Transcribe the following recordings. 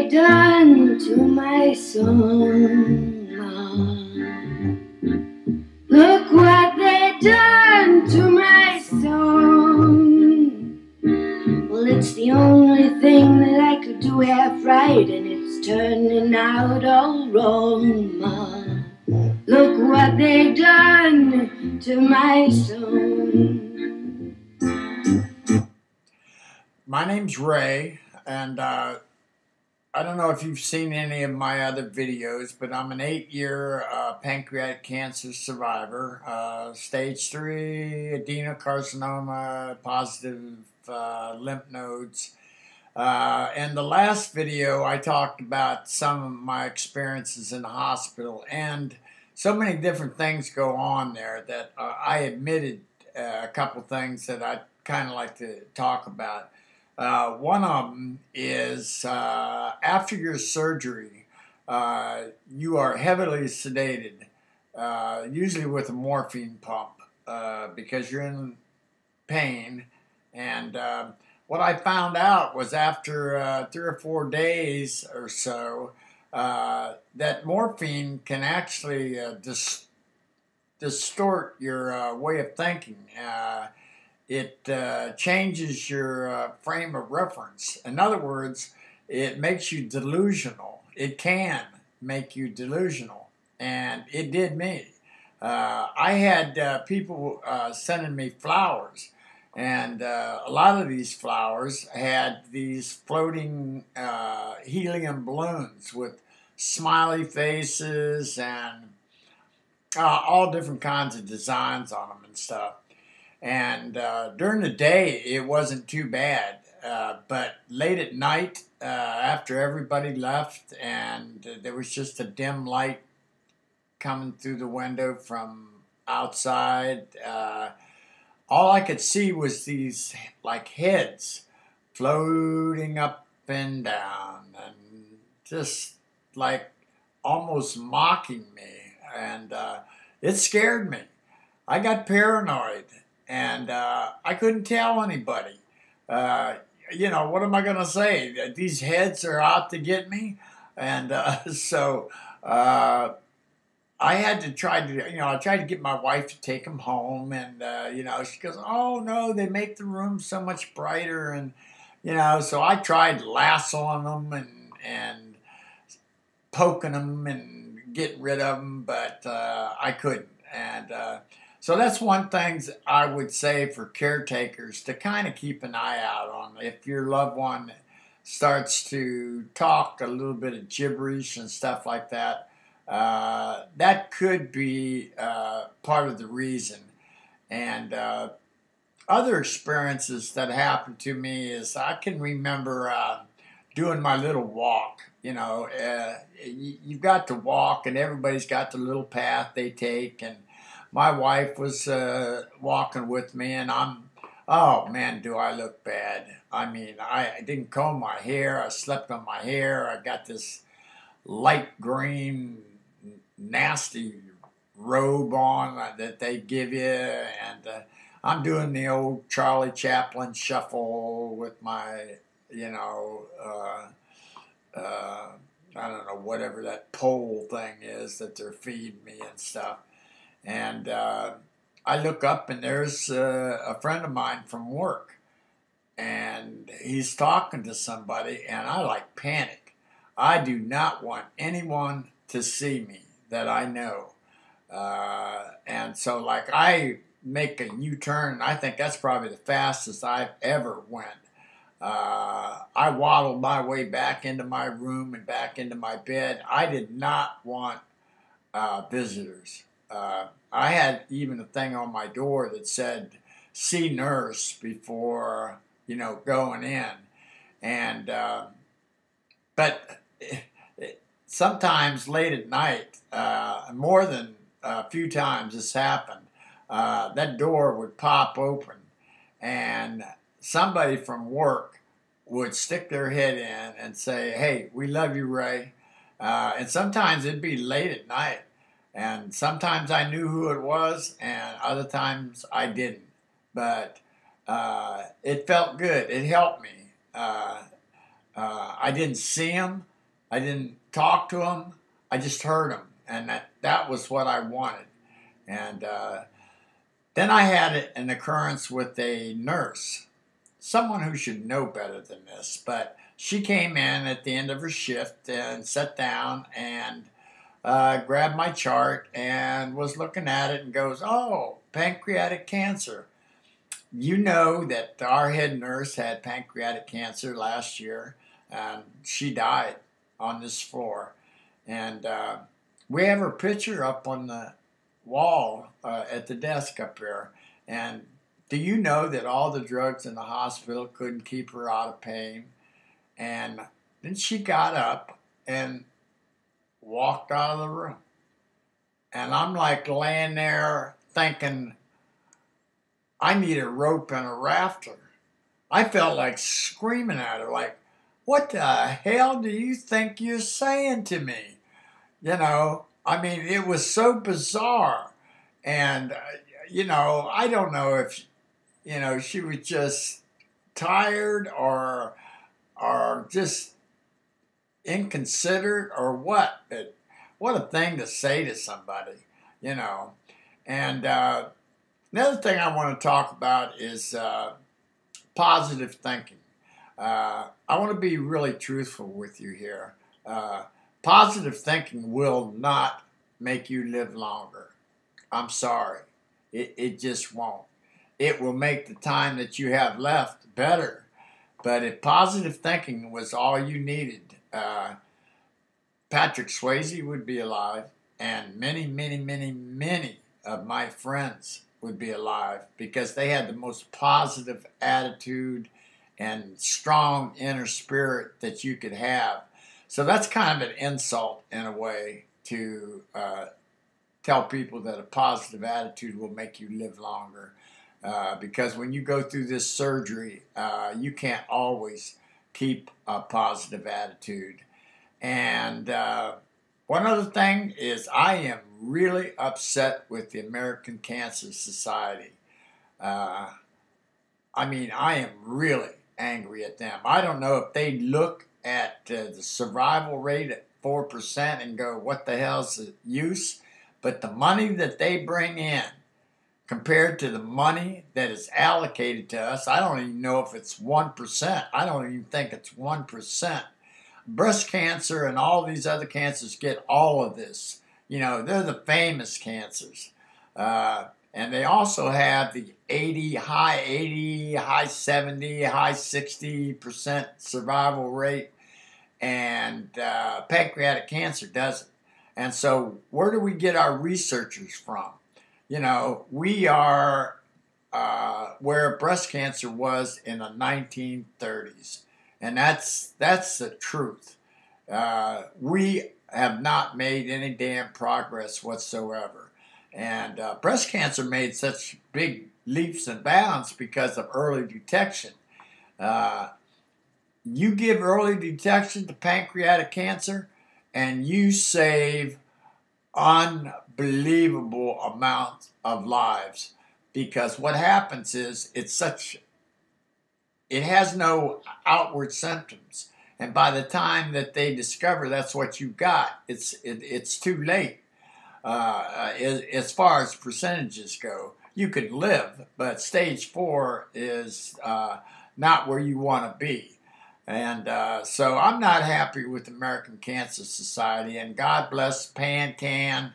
they done to my song, Mom? Look what they done to my song. Well, it's the only thing that I could do half right, and it's turning out all wrong, Mom. Look what they done to my song. My name's Ray, and I don't know if you've seen any of my other videos, but I'm an 8-year pancreatic cancer survivor, stage 3 adenocarcinoma, positive lymph nodes. In the last video, I talked about some of my experiences in the hospital, and so many different things go on there that I admitted a couple things that I'd kind of like to talk about. One of them is after your surgery, you are heavily sedated, usually with a morphine pump, because you're in pain. And what I found out was after 3 or 4 days or so, that morphine can actually distort your way of thinking. It changes your frame of reference. In other words, it makes you delusional. It can make you delusional, and it did me. I had people sending me flowers, and a lot of these flowers had these floating helium balloons with smiley faces and all different kinds of designs on them and stuff. And during the day, it wasn't too bad. But late at night, after everybody left and there was just a dim light coming through the window from outside, all I could see was these like heads floating up and down and just like almost mocking me. And it scared me. I got paranoid. And I couldn't tell anybody. What am I going to say? These heads are out to get me? And so I had to try to, I tried to get my wife to take them home. And, she goes, oh, no, they make the room so much brighter. And, so I tried lassoing them and poking them and getting rid of them, but I couldn't. And so that's one thing I would say for caretakers to kind of keep an eye out on. If your loved one starts to talk a little bit of gibberish and stuff like that, that could be part of the reason. And other experiences that happened to me is I can remember doing my little walk. You've got to walk, and everybody's got the little path they take, and my wife was walking with me, and oh man, do I look bad. I mean, I didn't comb my hair. I slept on my hair. I got this light green, nasty robe on that they give you, and I'm doing the old Charlie Chaplin shuffle with my, I don't know, whatever that pole thing is that they're feeding me and stuff. And I look up, and there's a friend of mine from work, and he's talking to somebody, and I like panic. I do not want anyone to see me that I know. And so like I make a U-turn, and I think that's probably the fastest I've ever went. I waddled my way back into my room and back into my bed. I did not want visitors. I had even a thing on my door that said, see nurse before, going in. And, but sometimes late at night, more than a few times this happened, that door would pop open and somebody from work would stick their head in and say, hey, we love you, Ray. And sometimes it'd be late at night. And sometimes I knew who it was, and other times I didn't. But it felt good. It helped me. I didn't see him, I didn't talk to them. I just heard them, and that was what I wanted. And then I had an occurrence with a nurse, someone who should know better than this, but she came in at the end of her shift and sat down and grabbed my chart and was looking at it and goes, "Oh, pancreatic cancer. You know that our head nurse had pancreatic cancer last year, and she died on this floor." And we have her picture up on the wall at the desk up there. And do you know that all the drugs in the hospital couldn't keep her out of pain? And then she got up and walked out of the room. And I'm like laying there thinking, I need a rope and a rafter. I felt like screaming at her, like, what the hell do you think you're saying to me? You know, I mean, it was so bizarre. And, I don't know if, she was just tired or just inconsiderate or what. But what a thing to say to somebody, And another thing I want to talk about is positive thinking. I want to be really truthful with you here. Positive thinking will not make you live longer. I'm sorry. It just won't. It will make the time that you have left better. But if positive thinking was all you needed, Patrick Swayze would be alive, and many, many, many, many of my friends would be alive because they had the most positive attitude and strong inner spirit that you could have. So that's kind of an insult in a way to tell people that a positive attitude will make you live longer. Because when you go through this surgery, you can't always keep a positive attitude. And one other thing is I am really upset with the American Cancer Society. I am really angry at them. I don't know if they look at the survival rate at 4% and go, what the hell's the use? But the money that they bring in compared to the money that is allocated to us, I don't even know if it's 1%. I don't even think it's 1%. Breast cancer and all these other cancers get all of this. They're the famous cancers. And they also have the high 80, high 70, high 60% survival rate. And pancreatic cancer doesn't. And so where do we get our researchers from? We are where breast cancer was in the 1930s. And that's the truth. We have not made any damn progress whatsoever. And breast cancer made such big leaps and bounds because of early detection. You give early detection to pancreatic cancer, and you save unbelievable amounts of lives. Because what happens is it has no outward symptoms. And by the time that they discover that's what you got, it's too late. As far as percentages go, you could live, but stage 4 is not where you want to be. And so I'm not happy with the American Cancer Society, and God bless PanCan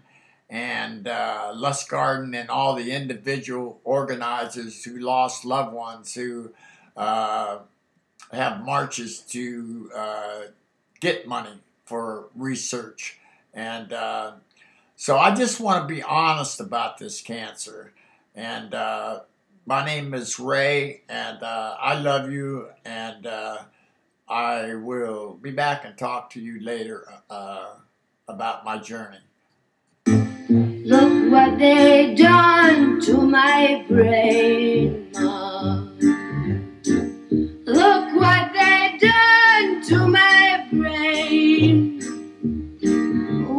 and Lustgarten and all the individual organizers who lost loved ones, who have marches to get money for research. And so I just want to be honest about this cancer. And my name is Ray, and I love you, and I will be back and talk to you later about my journey. Look what they done to my brain, Mom. Look what they done to my brain.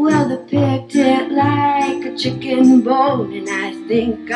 Well, they picked it like a chicken bone, and I think